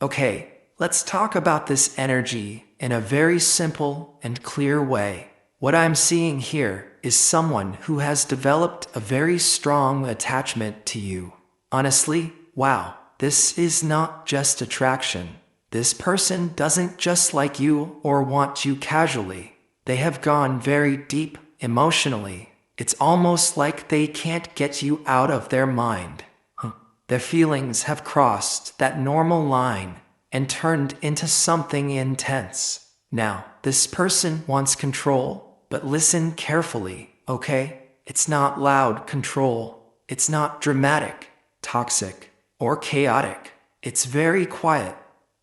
Okay, let's talk about this energy in a very simple and clear way. What I'm seeing here is someone who has developed a very strong attachment to you. Honestly, wow, this is not just attraction. This person doesn't just like you or want you casually. They have gone very deep emotionally. It's almost like they can't get you out of their mind. Their feelings have crossed that normal line and turned into something intense. Now, this person wants control, but listen carefully, okay? It's not loud control. It's not dramatic, toxic, or chaotic. It's very quiet,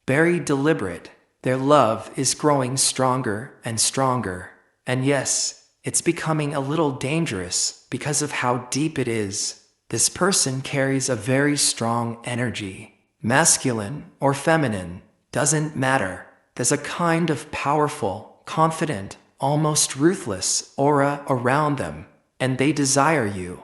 very deliberate. Their love is growing stronger and stronger. And yes, it's becoming a little dangerous because of how deep it is. This person carries a very strong energy. Masculine or feminine, doesn't matter. There's a kind of powerful, confident, almost ruthless aura around them, and they desire you.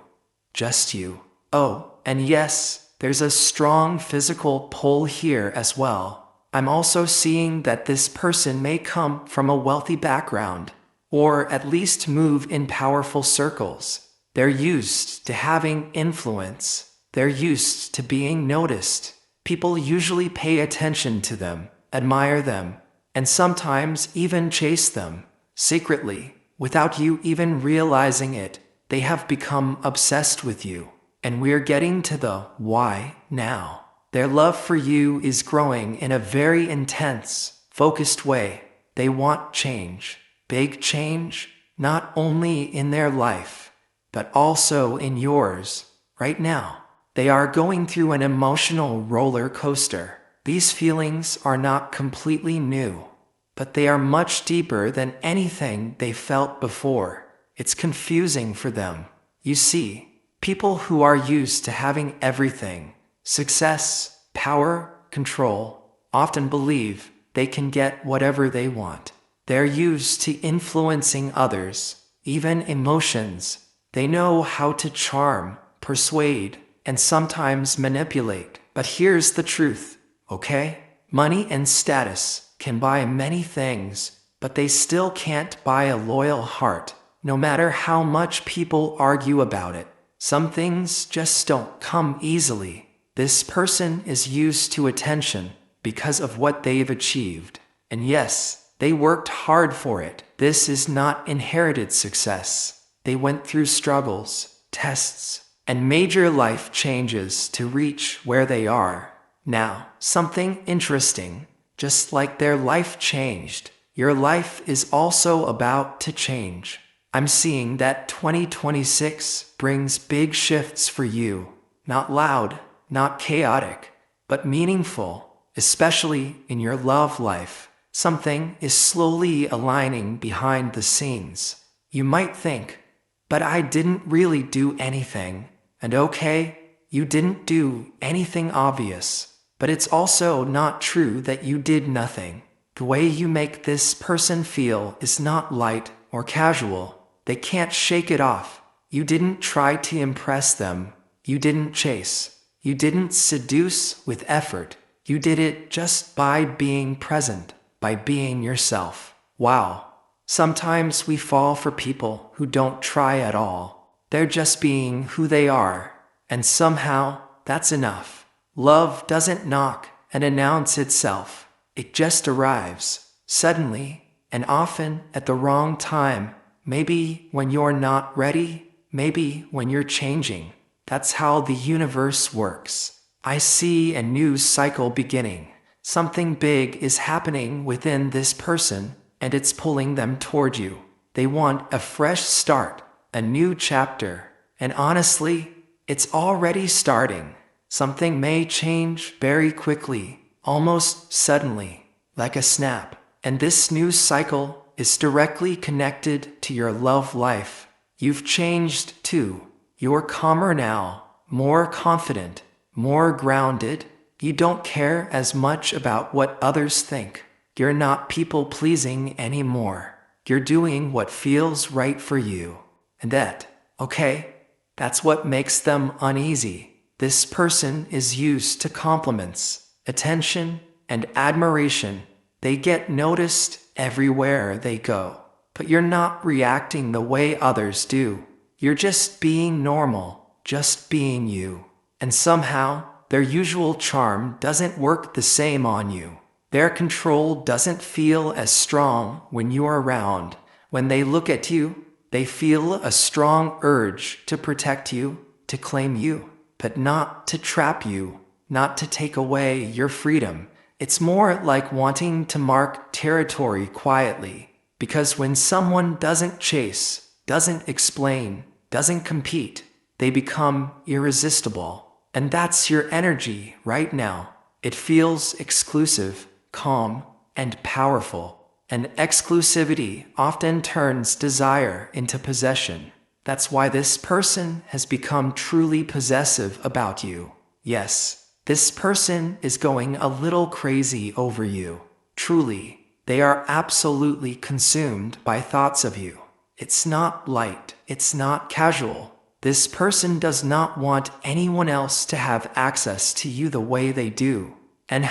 Just you. Oh, and yes, there's a strong physical pull here as well. I'm also seeing that this person may come from a wealthy background, or at least move in powerful circles. They're used to having influence. They're used to being noticed. People usually pay attention to them, admire them, and sometimes even chase them. Secretly, without you even realizing it, they have become obsessed with you. And we're getting to the why now. Their love for you is growing in a very intense, focused way. They want change, big change, not only in their life, but also in yours, right now. They are going through an emotional roller coaster. These feelings are not completely new, but they are much deeper than anything they felt before. It's confusing for them. You see, people who are used to having everything, success, power, control, often believe they can get whatever they want. They're used to influencing others, even emotions. They know how to charm, persuade, and sometimes manipulate. But here's the truth, okay? Money and status can buy many things, but they still can't buy a loyal heart, no matter how much people argue about it. Some things just don't come easily. This person is used to attention because of what they've achieved. And yes, they worked hard for it. This is not inherited success. They went through struggles, tests, and major life changes to reach where they are. Now, something interesting. Just like their life changed, your life is also about to change. I'm seeing that 2026 brings big shifts for you. Not loud, not chaotic, but meaningful, especially in your love life. Something is slowly aligning behind the scenes. You might think, but I didn't really do anything. And okay, you didn't do anything obvious. But it's also not true that you did nothing. The way you make this person feel is not light or casual. They can't shake it off. You didn't try to impress them. You didn't chase. You didn't seduce with effort. You did it just by being present, by being yourself. Wow. Sometimes we fall for people who don't try at all. They're just being who they are. And somehow, that's enough. Love doesn't knock and announce itself. It just arrives, suddenly, and often at the wrong time. Maybe when you're not ready, maybe when you're changing. That's how the universe works. I see a new cycle beginning. Something big is happening within this person, and it's pulling them toward you. They want a fresh start, a new chapter. And honestly, it's already starting. Something may change very quickly, almost suddenly, like a snap. And this new cycle is directly connected to your love life. You've changed too. You're calmer now, more confident, more grounded. You don't care as much about what others think. You're not people-pleasing anymore. You're doing what feels right for you. And that's what makes them uneasy. This person is used to compliments, attention, and admiration. They get noticed everywhere they go. But you're not reacting the way others do. You're just being normal, just being you. And somehow, their usual charm doesn't work the same on you. Their control doesn't feel as strong when you're around. When they look at you, they feel a strong urge to protect you, to claim you, but not to trap you, not to take away your freedom. It's more like wanting to mark territory quietly, because when someone doesn't chase, doesn't explain, doesn't compete, they become irresistible. And that's your energy right now. It feels exclusive, calm, and powerful. And exclusivity often turns desire into possession. That's why this person has become truly possessive about you. Yes, this person is going a little crazy over you. Truly, they are absolutely consumed by thoughts of you. It's not light, it's not casual. This person does not want anyone else to have access to you the way they do. And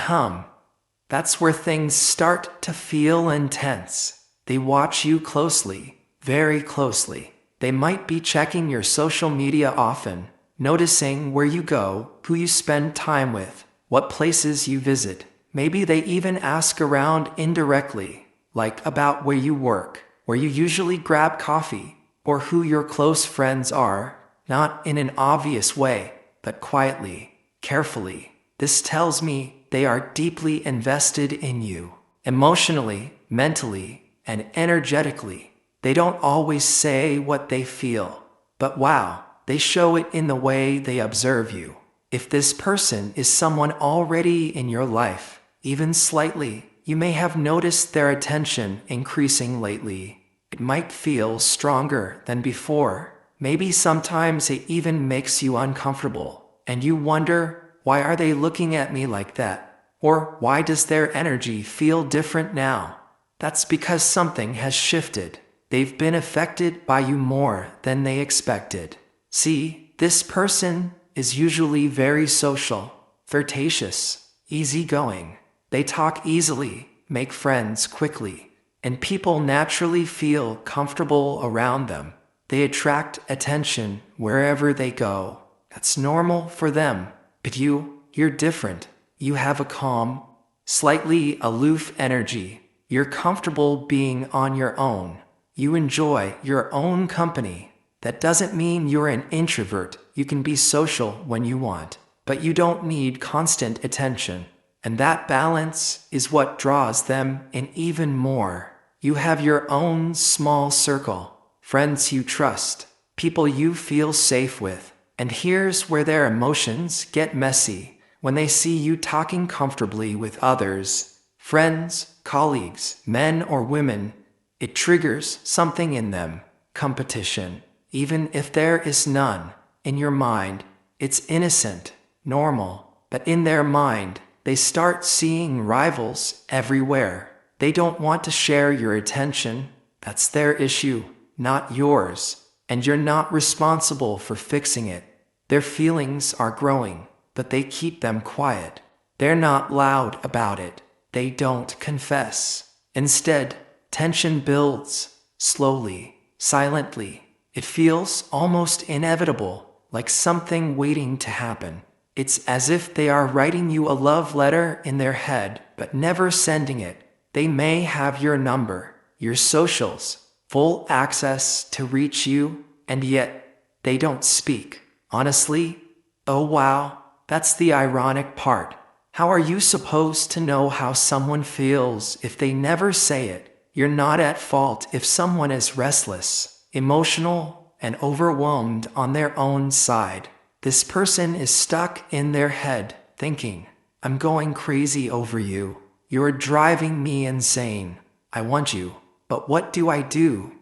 that's where things start to feel intense. They watch you closely, very closely. They might be checking your social media often, noticing where you go, who you spend time with, what places you visit. Maybe they even ask around indirectly, like about where you work, where you usually grab coffee, or who your close friends are, not in an obvious way, but quietly, carefully. This tells me they are deeply invested in you, emotionally, mentally, and energetically. They don't always say what they feel, but wow, they show it in the way they observe you. If this person is someone already in your life, even slightly, you may have noticed their attention increasing lately. It might feel stronger than before. Maybe sometimes it even makes you uncomfortable, and you wonder, why are they looking at me like that? Or why does their energy feel different now? That's because something has shifted. They've been affected by you more than they expected. See, this person is usually very social, flirtatious, easygoing. They talk easily, make friends quickly, and people naturally feel comfortable around them. They attract attention wherever they go. That's normal for them. But you're different. You have a calm, slightly aloof energy. You're comfortable being on your own. You enjoy your own company. That doesn't mean you're an introvert. You can be social when you want, but you don't need constant attention. And that balance is what draws them in even more. You have your own small circle, friends you trust, people you feel safe with. And here's where their emotions get messy. When they see you talking comfortably with others, friends, colleagues, men or women, it triggers something in them. Competition. Even if there is none. In your mind, it's innocent, normal. But in their mind, they start seeing rivals everywhere. They don't want to share your attention. That's their issue, not yours. And you're not responsible for fixing it. Their feelings are growing, but they keep them quiet. They're not loud about it. They don't confess. Instead, tension builds, slowly, silently. It feels almost inevitable, like something waiting to happen. It's as if they are writing you a love letter in their head, but never sending it. They may have your number, your socials, full access to reach you, and yet, they don't speak. Honestly, oh wow, that's the ironic part. How are you supposed to know how someone feels if they never say it? You're not at fault if someone is restless, emotional, and overwhelmed on their own side. This person is stuck in their head, thinking, I'm going crazy over you. You're driving me insane. I want you, but what do I do?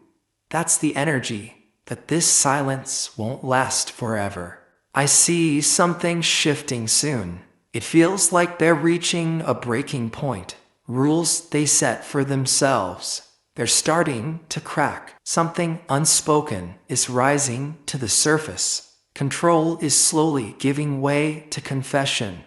That's the energy. But this silence won't last forever. I see something shifting soon. It feels like they're reaching a breaking point. Rules they set for themselves. They're starting to crack. Something unspoken is rising to the surface. Control is slowly giving way to confession.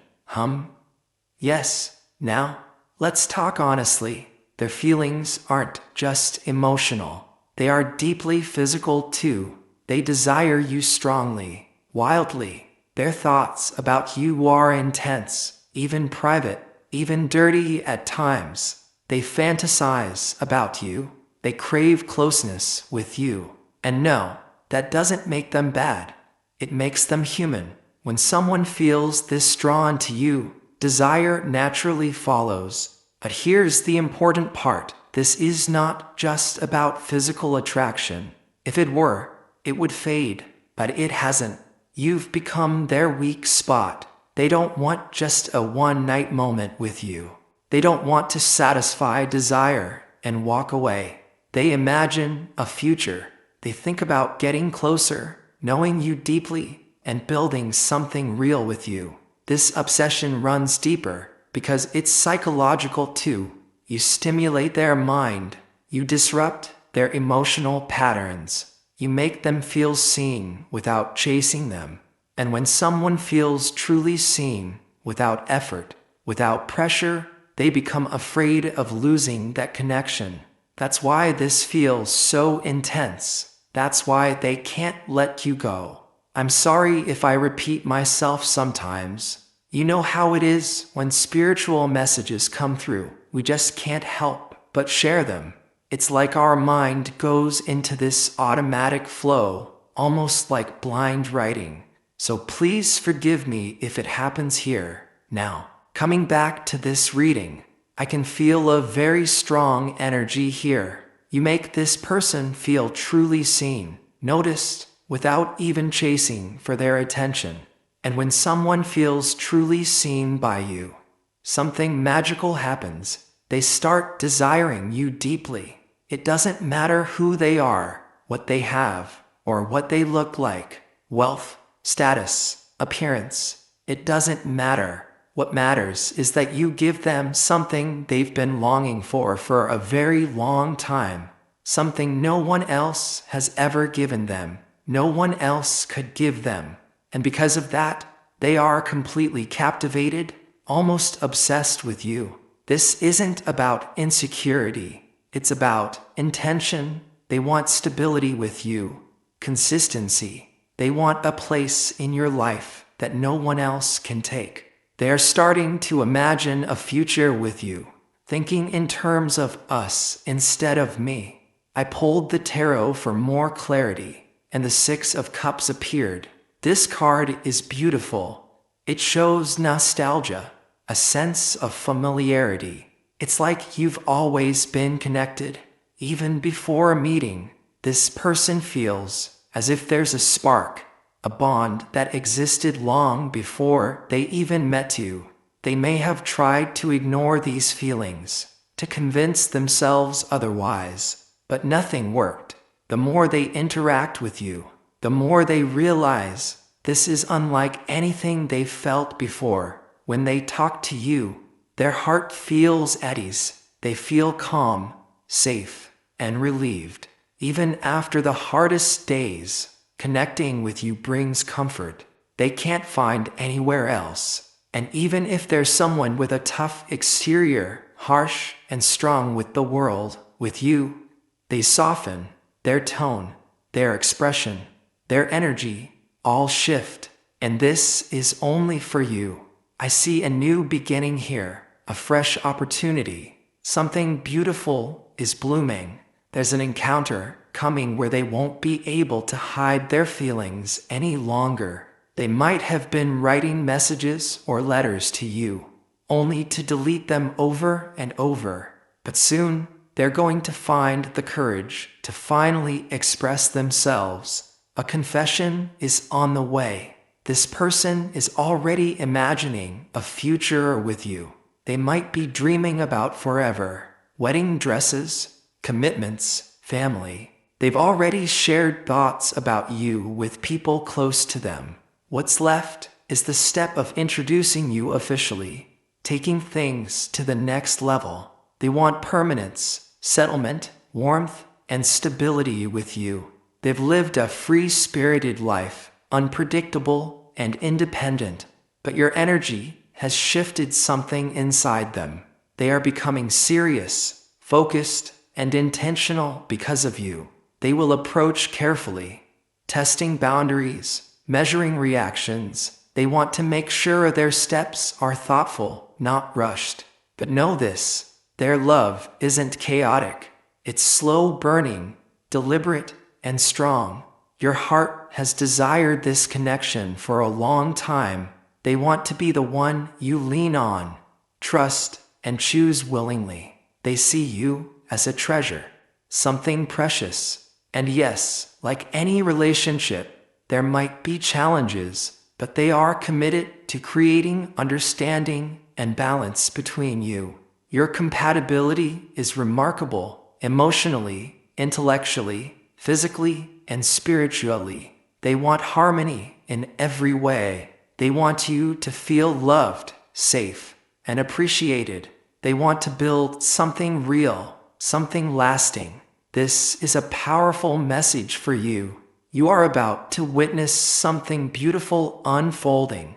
Yes, Now, let's talk honestly. Their feelings aren't just emotional. They are deeply physical too. They desire you strongly, wildly. Their thoughts about you are intense, even private, even dirty at times. They fantasize about you. They crave closeness with you. And no, that doesn't make them bad. It makes them human. When someone feels this drawn to you, desire naturally follows. But here's the important part. This is not just about physical attraction. If it were, it would fade. But it hasn't. You've become their weak spot. They don't want just a one-night moment with you. They don't want to satisfy desire and walk away. They imagine a future. They think about getting closer, knowing you deeply, and building something real with you. This obsession runs deeper because it's psychological too. You stimulate their mind. You disrupt their emotional patterns. You make them feel seen without chasing them. And when someone feels truly seen, without effort, without pressure, they become afraid of losing that connection. That's why this feels so intense. That's why they can't let you go. I'm sorry if I repeat myself sometimes. You know how it is when spiritual messages come through. We just can't help but share them. It's like our mind goes into this automatic flow, almost like blind writing. So please forgive me if it happens here. Now, coming back to this reading, I can feel a very strong energy here. You make this person feel truly seen, noticed, without even chasing for their attention. And when someone feels truly seen by you, something magical happens. They start desiring you deeply. It doesn't matter who they are, what they have, or what they look like. Wealth, status, appearance. It doesn't matter. What matters is that you give them something they've been longing for a very long time. Something no one else has ever given them. No one else could give them. And because of that, they are completely captivated, almost obsessed with you. This isn't about insecurity. It's about intention. They want stability with you, consistency. They want a place in your life that no one else can take. They are starting to imagine a future with you, thinking in terms of us instead of me. I pulled the tarot for more clarity, and the Six of Cups appeared. This card is beautiful. It shows nostalgia, a sense of familiarity. It's like you've always been connected. Even before a meeting, this person feels as if there's a spark, a bond that existed long before they even met you. They may have tried to ignore these feelings, to convince themselves otherwise, but nothing worked. The more they interact with you, the more they realize this is unlike anything they've felt before. When they talk to you, their heart feels at ease. They feel calm, safe, and relieved. Even after the hardest days, connecting with you brings comfort they can't find anywhere else. And even if there's someone with a tough exterior, harsh and strong with the world, with you, they soften. Their tone, their expression, their energy, all shift. And this is only for you. I see a new beginning here, a fresh opportunity. Something beautiful is blooming. There's an encounter coming where they won't be able to hide their feelings any longer. They might have been writing messages or letters to you, only to delete them over and over. But soon, they're going to find the courage to finally express themselves. A confession is on the way. This person is already imagining a future with you. They might be dreaming about forever, wedding dresses, commitments, family. They've already shared thoughts about you with people close to them. What's left is the step of introducing you officially, taking things to the next level. They want permanence, settlement, warmth, and stability with you. They've lived a free-spirited life, unpredictable and independent, but your energy has shifted something inside them. They are becoming serious, focused, and intentional because of you. They will approach carefully, testing boundaries, measuring reactions. They want to make sure their steps are thoughtful, not rushed. But know this, their love isn't chaotic. It's slow burning, deliberate, and strong. Your heart has desired this connection for a long time. They want to be the one you lean on, trust, and choose willingly. They see you as a treasure, something precious. And yes, like any relationship, there might be challenges, but they are committed to creating understanding and balance between you. Your compatibility is remarkable, emotionally, intellectually, physically, and spiritually. They want harmony in every way. They want you to feel loved, safe, and appreciated. They want to build something real, something lasting. This is a powerful message for you. You are about to witness something beautiful unfolding.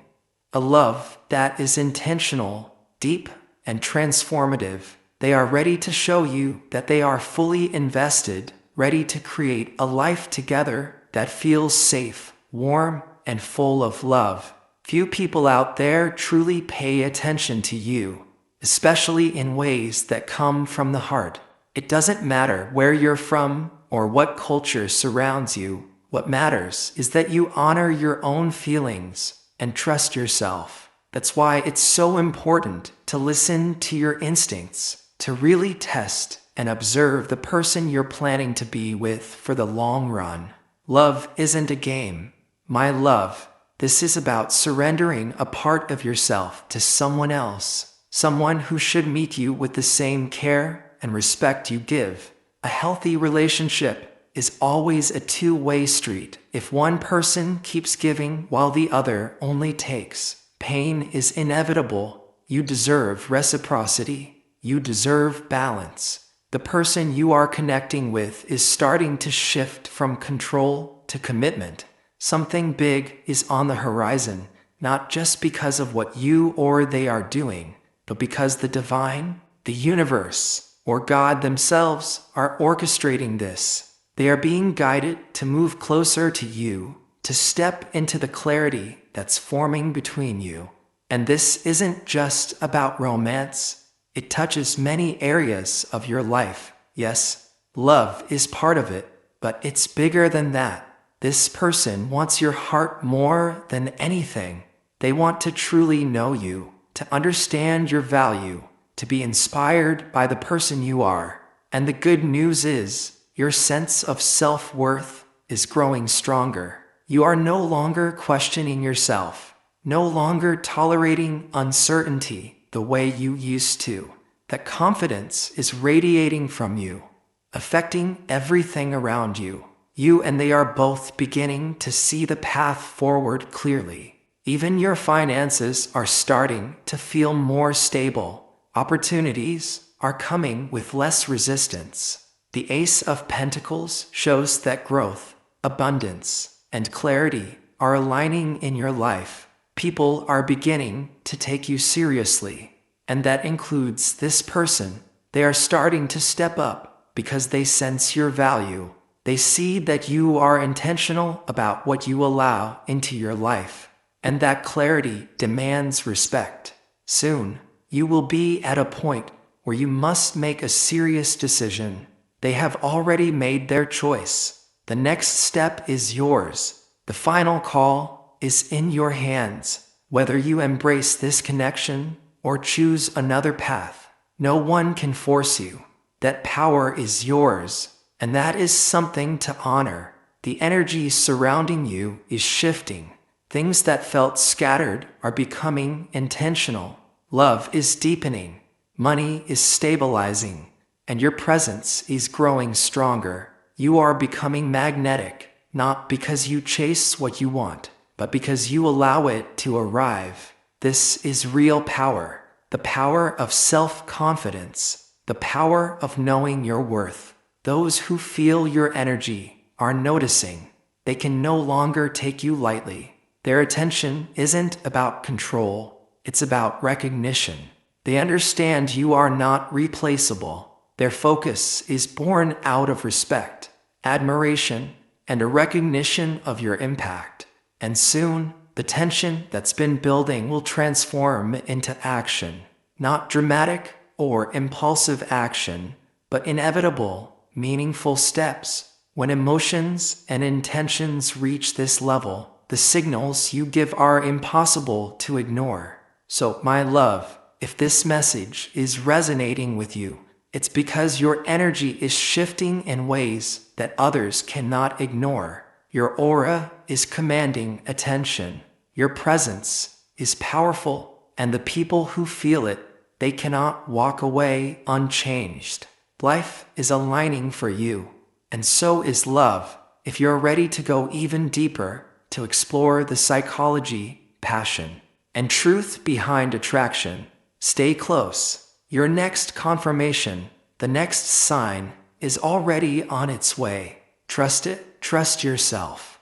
A love that is intentional, deep, and transformative. They are ready to show you that they are fully invested, ready to create a life together that feels safe, warm, and full of love. Few people out there truly pay attention to you, especially in ways that come from the heart. It doesn't matter where you're from or what culture surrounds you. What matters is that you honor your own feelings and trust yourself. That's why it's so important to listen to your instincts, to really test and observe the person you're planning to be with for the long run. Love isn't a game, my love. This is about surrendering a part of yourself to someone else, someone who should meet you with the same care and respect you give. A healthy relationship is always a two-way street. If one person keeps giving while the other only takes, pain is inevitable. You deserve reciprocity. You deserve balance. The person you are connecting with is starting to shift from control to commitment. Something big is on the horizon, not just because of what you or they are doing, but because the divine, the universe, or God themselves are orchestrating this. They are being guided to move closer to you, to step into the clarity that's forming between you. And this isn't just about romance. It touches many areas of your life. Yes, love is part of it, but it's bigger than that. This person wants your heart more than anything. They want to truly know you, to understand your value, to be inspired by the person you are. And the good news is, your sense of self-worth is growing stronger. You are no longer questioning yourself, no longer tolerating uncertainty the way you used to. That confidence is radiating from you, affecting everything around you. You and they are both beginning to see the path forward clearly. Even your finances are starting to feel more stable. Opportunities are coming with less resistance. The Ace of Pentacles shows that growth, abundance, and clarity are aligning in your life. People are beginning to take you seriously, and that includes this person. They are starting to step up because they sense your value. They see that you are intentional about what you allow into your life, and that clarity demands respect. Soon, you will be at a point where you must make a serious decision. They have already made their choice. The next step is yours. The final call is in your hands. Whether you embrace this connection or choose another path, no one can force you. That power is yours. And that is something to honor. The energy surrounding you is shifting. Things that felt scattered are becoming intentional. Love is deepening. Money is stabilizing. And your presence is growing stronger. You are becoming magnetic, not because you chase what you want, but because you allow it to arrive. This is real power. The power of self-confidence. The power of knowing your worth. Those who feel your energy are noticing. They can no longer take you lightly. Their attention isn't about control. It's about recognition. They understand you are not replaceable. Their focus is born out of respect, admiration, and a recognition of your impact. And soon, the tension that's been building will transform into action. Not dramatic or impulsive action, but inevitable, meaningful steps. When emotions and intentions reach this level, the signals you give are impossible to ignore. So, my love, if this message is resonating with you, it's because your energy is shifting in ways that others cannot ignore. Your aura is commanding attention. Your presence is powerful, and the people who feel it, they cannot walk away unchanged. Life is aligning for you, and so is love. If you're ready to go even deeper, to explore the psychology, passion, and truth behind attraction, stay close. Your next confirmation, the next sign, is already on its way. Trust it, trust yourself.